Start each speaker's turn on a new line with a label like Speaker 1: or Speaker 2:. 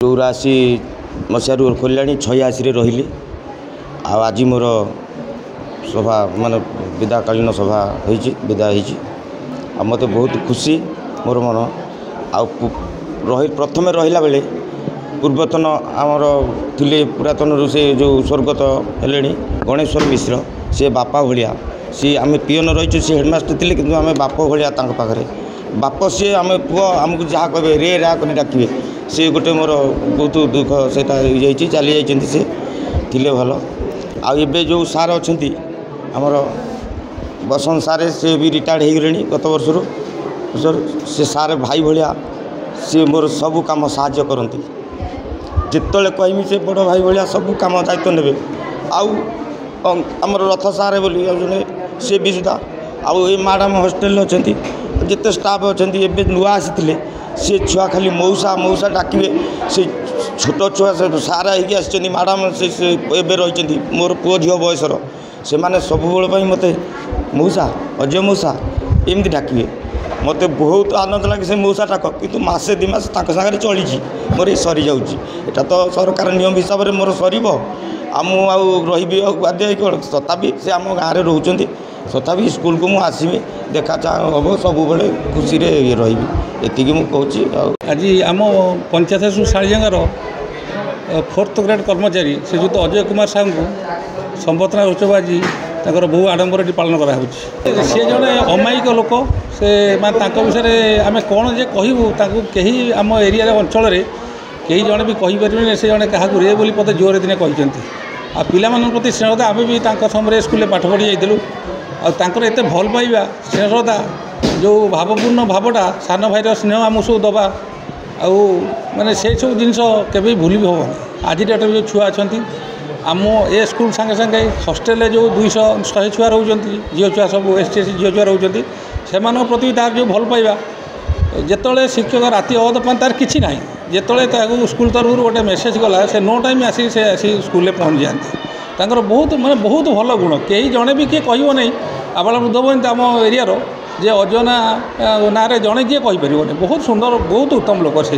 Speaker 1: चौराशी मसीह खोल 86 रही आज मोर सभा मान विदाकालीन सभा विदा मत बहुत खुशी मोर मन आ प्रथम रहा बेले पूर्वतन आमर थिले पुरातन से जो स्वर्गत हेले गणेश्वर मिश्र सी बापा भाया सी आम पीएन रही सी हेडमास्टर थे कि आम बाप भाया पाखे बाप सी आम पुओ आमको जहाँ कहे रे रा कर डाके सी गोटे मोर बहुत दुख से चली जाती से थिले भल आबे जो सार अच्छा आमर बसंत सारे से भी रिटायर्ड हो गले गत वर्ष से सारे भाई भाया सी मोर सबू कम साहाय्य करती जिते कहमी से बड़ भाई भाया सबू कम दायित्व ने आमर रथ सारे बोली सी भी सुधा आउ मैडम हॉस्टेल अच्छा जिते स्टाफ अच्छा एवं नुआ आसी सी छुआ खाली मौसा मौसा डाके से छोट छुआ से सारा होगी मैडम से रही मोर पुओ झील बयसर से मैंने सब मत मौसा अजय मौसा एमती डाके मत बहुत आनंद लगे से मौसा टाक कि मसे दि मास सागर चली मोर सरी जाऊँगा तो सरकार नियम हिसाब से मोर सर रही बाध्य कौन तथापि से आम गाँव में रोच तथापि स्कूल को मुझे देखा चाह हम सब बड़े खुशी रही ये मुझे
Speaker 2: आज आम पंचायत शालीजंगार 4th ग्रेड कर्मचारी श्रीजुत अजय कुमार साहू को संबर्धना उत्सव आज बहु आडंबर पालन कराऊँगी सी जड़े अमायिक लोक से विषय आम कौन जे कहूँ कहीं आम एरिया अंचल कई जड़े भी कहीपर से जड़े क्या रे बोली पते जोर दिन कहते आ पिला प्रति स्नेहता आम भी समय स्कूल पाठ पढ़ी जाइलु आर एत भल पाइबा स्नेहता जो भावपूर्ण भावटा सान भाईर स्नेह आम सब दबा आउ माने से सब जिनस केबे भूली भी हेनी आज डेट जो छुआ अच्छा आम ए स्कूल सांगे सांगे हॉस्टेल जो 200 छुआ रोचती झील छुआ सब ST झील छुआ रोचती से प्रति तार जो भल पाइबा जिते शिक्षक राति अवध पान तार कि ना जिते स्कूल तरफ गोटे मेसेज गला से नो टाइम आसी स्कूल पहुँच जाते बहुत माने बहुत भल गुण कई जड़े भी किए कह नहीं आबाल वृद्ध बनी आम एरिया जे अजना ना जड़े किए कहीपर बहुत सुंदर बहुत उत्तम लोक से